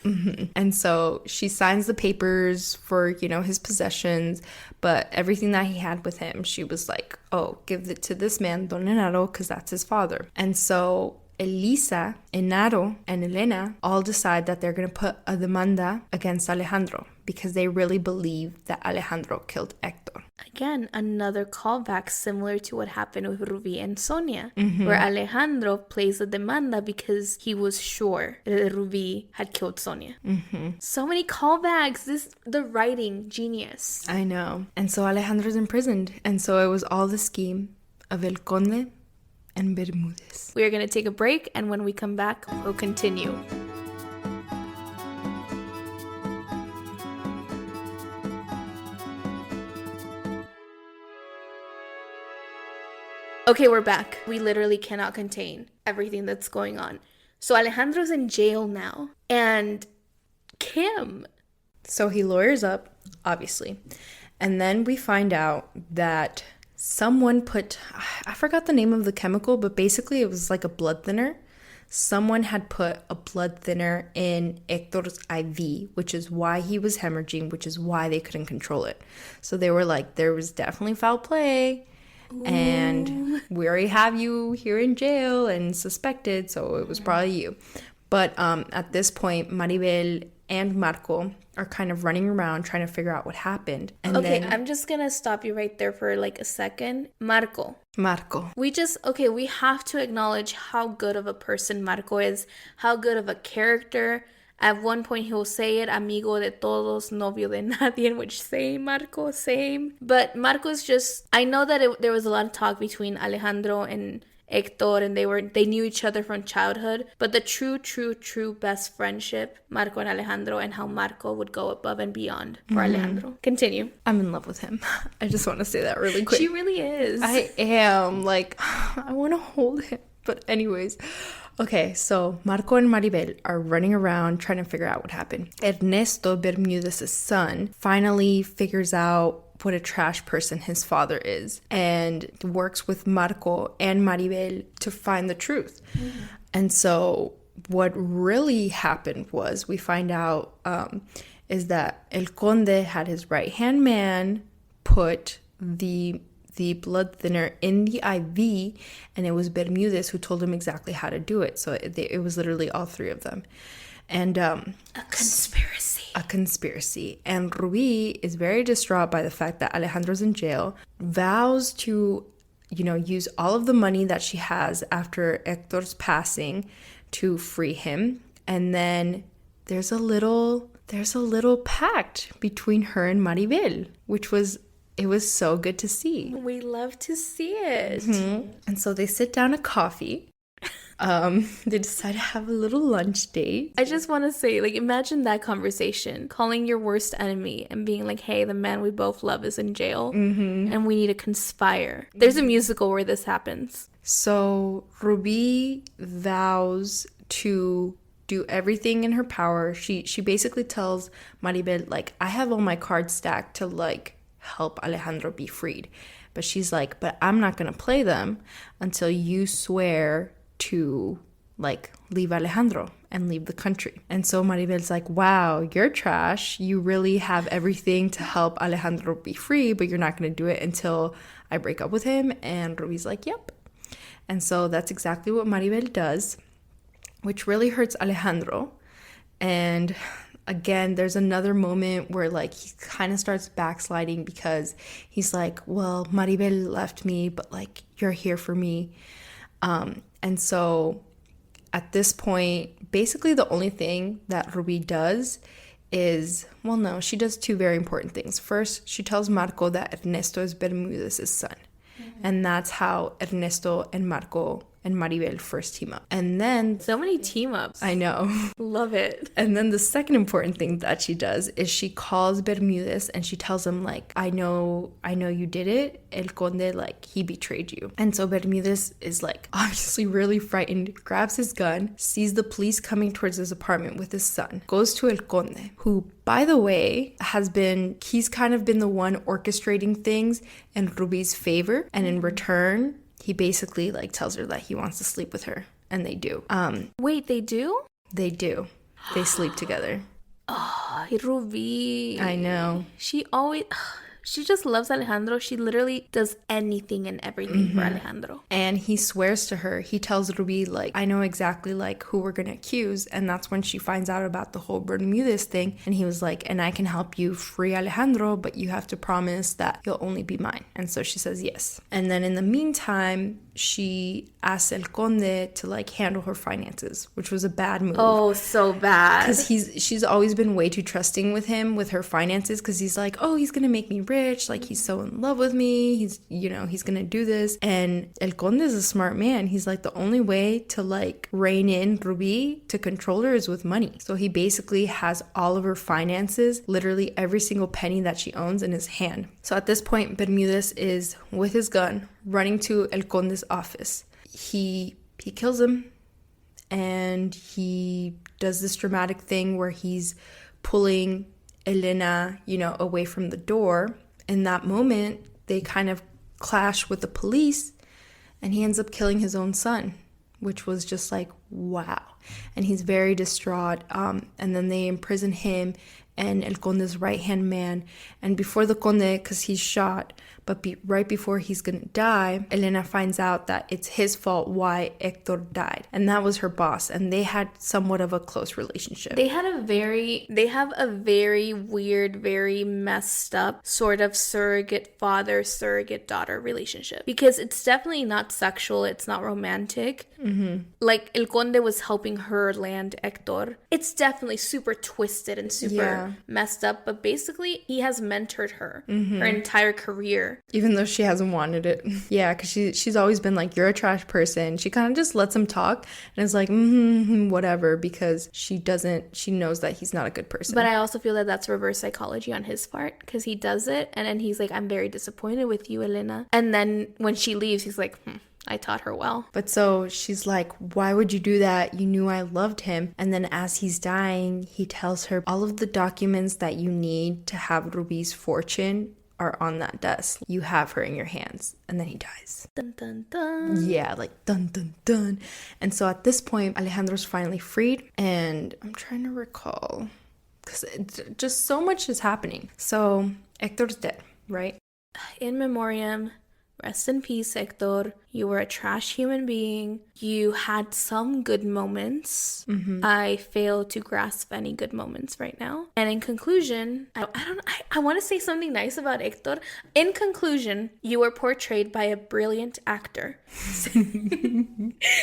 And so she signs the papers for, you know, his possessions, but everything that he had with him, she was like, oh, give it to this man, Don Enaro, because that's his father. And so Elisa, Enaro, and Elena all decide that they're going to put a demanda against Alejandro because they really believe that Alejandro killed Hector. Again, another callback similar to what happened with Rubi and Sonia, where Alejandro plays the demanda because he was sure that Rubi had killed Sonia. So many callbacks. The writing, genius. I know. And so Alejandro's imprisoned. And so it was all the scheme of El Conde and Bermudez. We are going to take a break, and when we come back, we'll continue. Okay, we're back. We literally cannot contain everything that's going on. So Alejandro's in jail now, and Kim. So he lawyers up, obviously. And then we find out that someone put, I forgot the name of the chemical, but basically it was like a blood thinner. Someone had put a blood thinner in Hector's IV, which is why he was hemorrhaging, which is why they couldn't control it. So they were like, there was definitely foul play. And we already have you here in jail and suspected, so it was probably you. But at this point, Maribel and Marco are kind of running around trying to figure out what happened. And okay, I'm just gonna stop you right there for like a second. Marco. We have to acknowledge how good of a person Marco is, how good of a character. At one point, he'll say it, amigo de todos, novio de nadie, which same, Marco, same. But Marco's just, I know that there was a lot of talk between Alejandro and Hector, and they knew each other from childhood. But the true best friendship, Marco and Alejandro, and how Marco would go above and beyond for Alejandro. Continue. I'm in love with him. I just want to say that really quick. She really is. I am. Like, I want to hold him. But anyways, okay, so Marco and Maribel are running around trying to figure out what happened. Ernesto, Bermudez' son, finally figures out what a trash person his father is and works with Marco and Maribel to find the truth. And so what really happened was we find out is that El Conde had his right-hand man put the blood thinner in the IV, and it was Bermudez who told him exactly how to do it. So it was literally all three of them. And a conspiracy. And Ruby is very distraught by the fact that Alejandro's in jail, vows to, use all of the money that she has after Hector's passing to free him. And then there's a little pact between her and Maribel, it was so good to see. We love to see it. And so they sit down at coffee. They decide to have a little lunch date. I just want to say, imagine that conversation, calling your worst enemy and being like, hey, the man we both love is in jail and we need to conspire. There's a musical where this happens. So Ruby vows to do everything in her power. She basically tells Maribel, I have all my cards stacked to, help Alejandro be freed. But she's like, but I'm not going to play them until you swear to like, leave Alejandro and leave the country. And so Maribel's like, wow, you're trash. You really have everything to help Alejandro be free, but you're not going to do it until I break up with him. And Ruby's like, yep. And so that's exactly what Maribel does, which really hurts Alejandro. And again, there's another moment where like he kind of starts backsliding because he's like, well, Maribel left me, but like you're here for me. And so at this point, basically the only thing that Ruby does is, well, no, she does two very important things. First, she tells Marco that Ernesto is Bermudez' son. And that's how Ernesto and Marco and Maribel first team up. And then... so many team ups. I know. Love it. And then the second important thing that she does is she calls Bermudez and she tells him, like, I know you did it. El Conde, like, he betrayed you. And so Bermudez is, like, obviously really frightened, grabs his gun, sees the police coming towards his apartment with his son, goes to El Conde, who, by the way, he's kind of been the one orchestrating things in Ruby's favor. And in return, he basically like tells her that he wants to sleep with her, and they do. Wait, they do? They do. They sleep together. Oh, Ruby. I know. She just loves Alejandro. She literally does anything and everything for Alejandro. And he swears to her. He tells Ruby, like, I know exactly, like, who we're going to accuse. And that's when she finds out about the whole Bermudez thing. And he was like, and I can help you free Alejandro, but you have to promise that you'll only be mine. And so she says yes. And then in the meantime, she asks El Conde to, like, handle her finances, which was a bad move. Oh, so bad. Because she's always been way too trusting with him, with her finances, because he's like, oh, he's going to make me rich. Like, he's so in love with me. He's going to do this. And El Conde is a smart man. He's like, the only way to, like, rein in Ruby, to control her, is with money. So he basically has all of her finances, literally every single penny that she owns, in his hand. So at this point, Bermudez is with his gun, running to El Conde's office. He kills him, and he does this dramatic thing where he's pulling Elena, away from the door. In that moment, they kind of clash with the police, and he ends up killing his own son, which was just like, wow. And he's very distraught. And then they imprison him and El Conde's right-hand man. And before the Conde, because he's shot, but right before he's gonna die, Elena finds out that it's his fault why Hector died. And that was her boss, and they had somewhat of a close relationship. They have a very weird, very messed up sort of surrogate father, surrogate daughter relationship. Because it's definitely not sexual, it's not romantic. Like, El Conde was helping her land Hector. It's definitely super twisted and super messed up, but basically he has mentored her her entire career, even though she hasn't wanted it. Yeah, because she's always been like, you're a trash person. She kind of just lets him talk and is like, whatever, because she knows that he's not a good person. But I also feel that that's reverse psychology on his part, because he does it and then he's like, I'm very disappointed with you, Elena. And then when she leaves, he's like, I taught her well. But so she's like, why would you do that? You knew I loved him. And then as he's dying, he tells her all of the documents that you need to have Ruby's fortune are on that desk. You have her in your hands. And then he dies. Dun, dun, dun. Yeah, like dun, dun, dun. And so at this point, Alejandro's finally freed. And I'm trying to recall, because just so much is happening. So Hector's dead, right? In memoriam. Rest in peace, Hector. You were a trash human being. You had some good moments. I fail to grasp any good moments right now. And in conclusion, I want to say something nice about Hector. In conclusion, you were portrayed by a brilliant actor.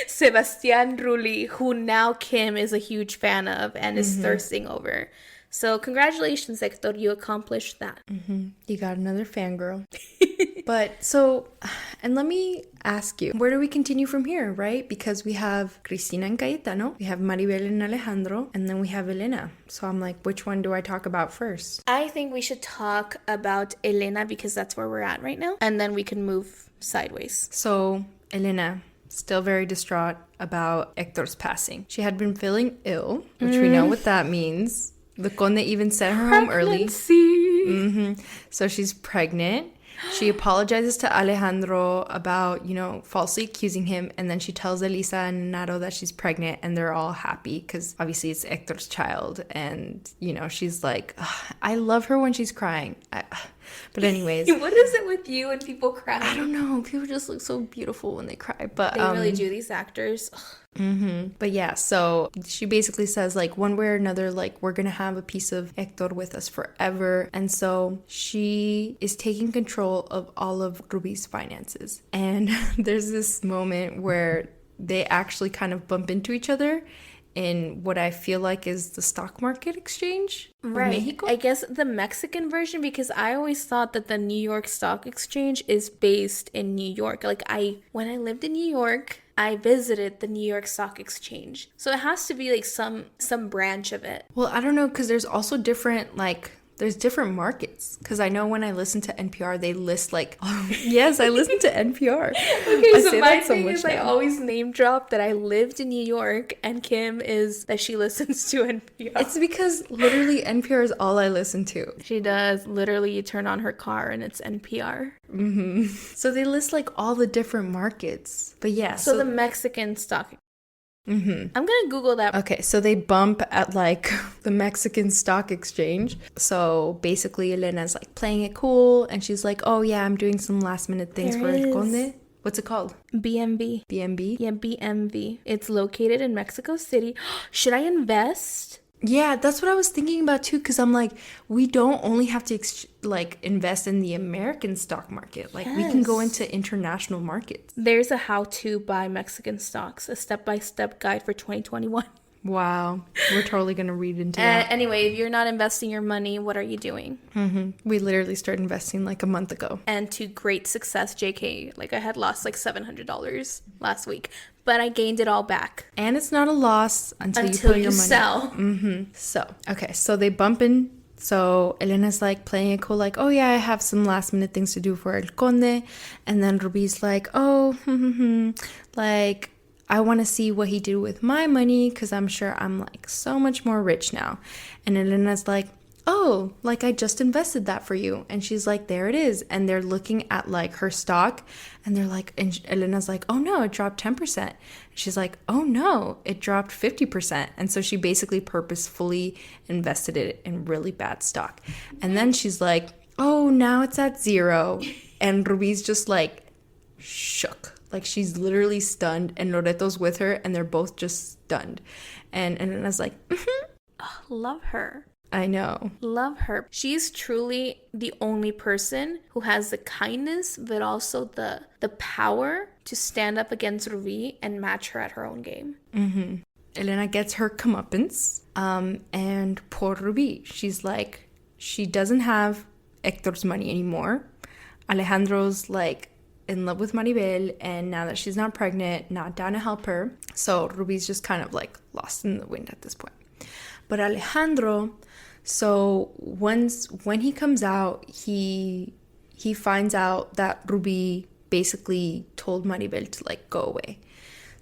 Sebastian Rulli, who now Kim is a huge fan of and is thirsting over. So congratulations, Hector. You accomplished that. You got another fangirl. But so, and let me ask you, where do we continue from here, right? Because we have Cristina and Cayetano, we have Maribel and Alejandro, and then we have Elena. So I'm like, which one do I talk about first? I think we should talk about Elena because that's where we're at right now. And then we can move sideways. So Elena, still very distraught about Hector's passing. She had been feeling ill, which we know what that means. The Conde even sent her home early. So she's pregnant. She apologizes to Alejandro about, falsely accusing him. And then she tells Elisa and Naro that she's pregnant, and they're all happy because obviously it's Hector's child. And, she's like, "Ugh, I love her when she's crying." But anyways. What is it with you and people crying? I don't know. People just look so beautiful when they cry. But they really do, these actors. But yeah, so she basically says, like, one way or another, like, we're gonna have a piece of Hector with us forever. And so she is taking control of all of Ruby's finances. And there's this moment where they actually kind of bump into each other in what I feel like is the stock market exchange. Right. Mexico? I guess the Mexican version, because I always thought that the New York Stock Exchange is based in New York. Like, when I lived in New York, I visited the New York Stock Exchange. So it has to be like some branch of it. Well, I don't know, because there's also different, like, there's different markets. Because I know when I listen to NPR, they list like, yes, I listen to NPR. Okay, so my thing is I always name drop that I lived in New York, and Kim is that she listens to NPR. It's because literally NPR is all I listen to. She does. Literally, you turn on her car and it's NPR. So they list like all the different markets. But yeah. So the Mexican stock. I'm gonna Google that. Okay, so they bump at like the Mexican stock exchange. So basically Elena's like playing it cool, and she's like, oh yeah, I'm doing some last minute things for El Conde. What's it called? BMV. BMB? Yeah, BMV. It's located in Mexico City. Should I invest? Yeah, that's what I was thinking about too, because I'm like, we don't only have to invest in the American stock market. Like, we can go into international markets. There's a how-to buy Mexican stocks, a step-by-step guide for 2021. Wow, we're totally gonna read into that. Anyway, if you're not investing your money, what are you doing? We literally started investing like a month ago. And to great success, JK. Like, I had lost like $700 last week, but I gained it all back. And it's not a loss until you put your money. Sell. So, okay, so they bump in. So Elena's like playing it cool, like, oh yeah, I have some last minute things to do for El Conde. And then Ruby's like, oh, like, I want to see what he did with my money, because I'm sure I'm like so much more rich now. And Elena's like, oh, like, I just invested that for you. And she's like, there it is. And they're looking at like her stock, and they're like, and Elena's like, oh no, it dropped 10%. She's like, oh no, it dropped 50%. And so she basically purposefully invested it in really bad stock. And then she's like, oh, now it's at 0. And Ruby's just like shook. Like, she's literally stunned, and Loreto's with her, and they're both just stunned. And Elena's like, Oh, love her. I know. Love her. She's truly the only person who has the kindness, but also the power to stand up against Ruby and match her at her own game. Elena gets her comeuppance, and poor Ruby, she's like, she doesn't have Hector's money anymore. Alejandro's like in love with Maribel, and now that she's not pregnant, not down to help her. So Ruby's just kind of like lost in the wind at this point. But Alejandro, so when he comes out, he finds out that Ruby basically told Maribel to like go away.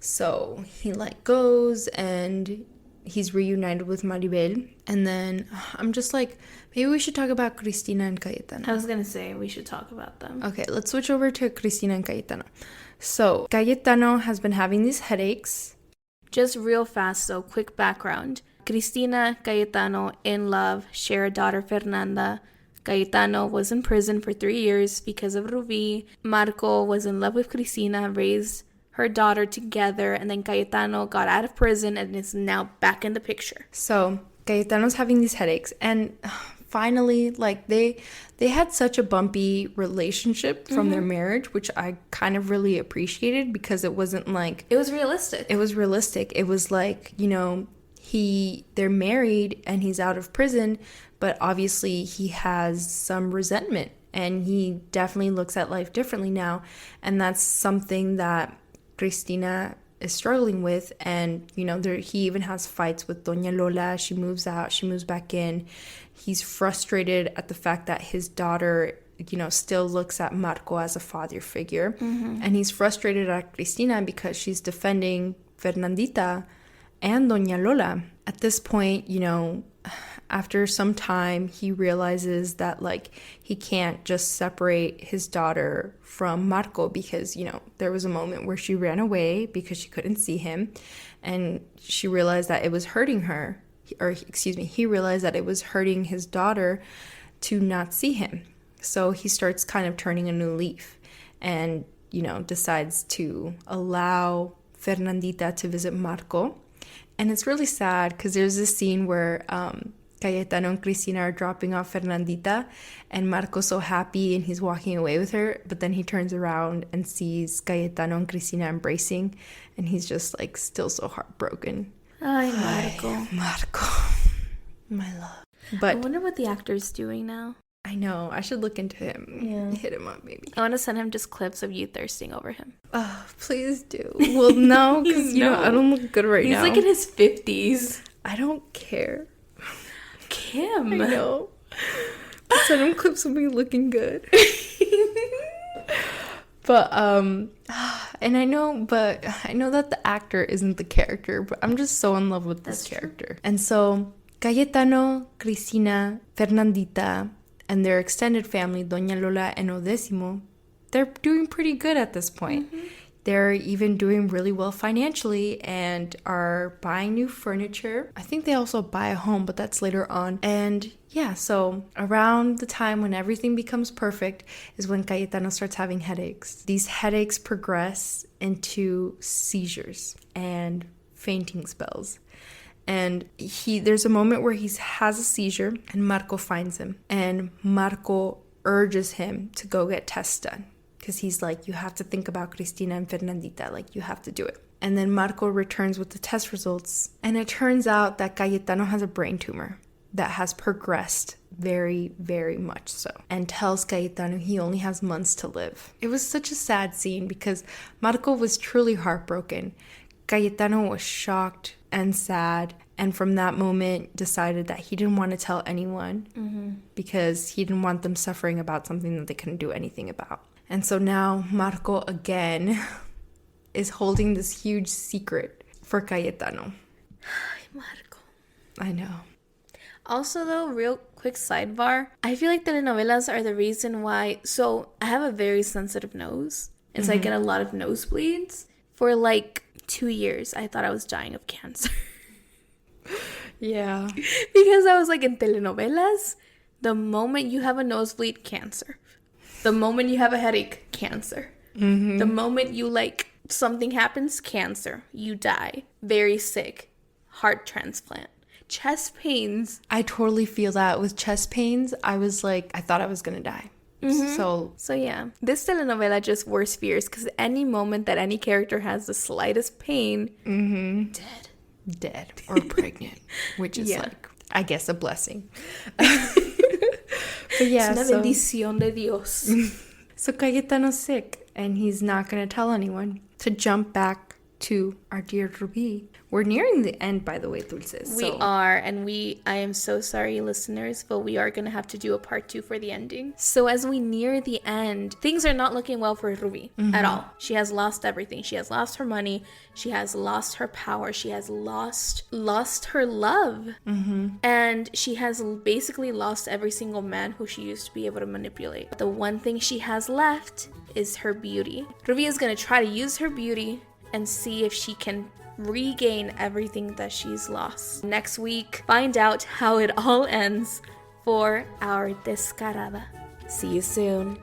So he like goes and he's reunited with Maribel. And then I'm just like, maybe we should talk about Cristina and Cayetano. I was going to say we should talk about them. Okay, let's switch over to Cristina and Cayetano. So Cayetano has been having these headaches. Just real fast, so quick background. Cristina, Cayetano, in love, share a daughter, Fernanda. Cayetano was in prison for 3 years because of Rubi. Marco was in love with Cristina, raised her daughter together, and then Cayetano got out of prison and is now back in the picture. So Cayetano's having these headaches, and finally, like, they had such a bumpy relationship from their marriage, which I kind of really appreciated, because it wasn't like... It was realistic. It was realistic. It was like, you know, they're married and he's out of prison, but obviously he has some resentment, and he definitely looks at life differently now. And that's something that Cristina is struggling with. And, you know, he even has fights with Doña Lola. She moves out, she moves back in. He's frustrated at the fact that his daughter, you know, still looks at Marco as a father figure. And he's frustrated at Cristina because she's defending Fernandita and Doña Lola. At this point, you know, after some time, he realizes that, like, he can't just separate his daughter from Marco because, you know, there was a moment where she ran away because she couldn't see him. And she realized that it was hurting her. Or, excuse me, he realized that it was hurting his daughter to not see him. So he starts kind of turning a new leaf and, you know, decides to allow Fernandita to visit Marco. And it's really sad because there's this scene where Cayetano and Cristina are dropping off Fernandita, and Marco's so happy and he's walking away with her, but then he turns around and sees Cayetano and Cristina embracing, and he's just like still so heartbroken. Ay, Marco. Marco, my love. But I wonder what the actor's doing now. I know, I should look into him. Yeah. Hit him up, maybe. I want to send him just clips of you thirsting over him. Oh, please do. Well, no, because you know I don't look good right now. He's like in his 50s. I don't care. Kim. I know. Send him clips of me looking good. But and I know that the actor isn't the character, but I'm just so in love with this character. And so Cayetano, Cristina, Fernandita, and their extended family, Doña Lola and Odécimo, they're doing pretty good at this point. Mm-hmm. They're even doing really well financially and are buying new furniture. I think they also buy a home, but that's later on. And yeah, so around the time when everything becomes perfect is when Cayetano starts having headaches. These headaches progress into seizures and fainting spells. And there's a moment where he has a seizure and Marco finds him. And Marco urges him to go get tests done. Because he's like, you have to think about Cristina and Fernandita. Like, you have to do it. And then Marco returns with the test results. And it turns out that Cayetano has a brain tumor that has progressed very, very much so. And tells Cayetano he only has months to live. It was such a sad scene because Marco was truly heartbroken. Cayetano was shocked and sad. And from that moment decided that he didn't want to tell anyone because he didn't want them suffering about something that they couldn't do anything about. And so now Marco again is holding this huge secret for Cayetano. Marco. I know. Also, though, real quick sidebar, I feel like telenovelas are the reason why. So I have a very sensitive nose, and so I get a lot of nosebleeds. For like 2 years, I thought I was dying of cancer. Yeah. Because I was like, in telenovelas, the moment you have a nosebleed, cancer. The moment you have a headache, cancer. Mm-hmm. The moment you something happens, cancer. You die. Very sick. Heart transplant. Chest pains. I totally feel that. With chest pains, I was like, I thought I was gonna die. Mm-hmm. So yeah. This telenovela just worst fears because any moment that any character has the slightest pain, dead or pregnant, which is I guess a blessing. But yeah, es una bendición de Dios. So Cayetano's sick and he's not going to tell anyone. To jump back to our dear Rubi. We're nearing the end, by the way, Dulce. We are, and I am so sorry, listeners, but we are going to have to do a part 2 for the ending. So as we near the end, things are not looking well for Rubi at all. She has lost everything. She has lost her money. She has lost her power. She has lost her love. And she has basically lost every single man who she used to be able to manipulate. The one thing she has left is her beauty. Rubi is going to try to use her beauty and see if she can regain everything that she's lost. Next week, find out how it all ends for our Descarada. See you soon.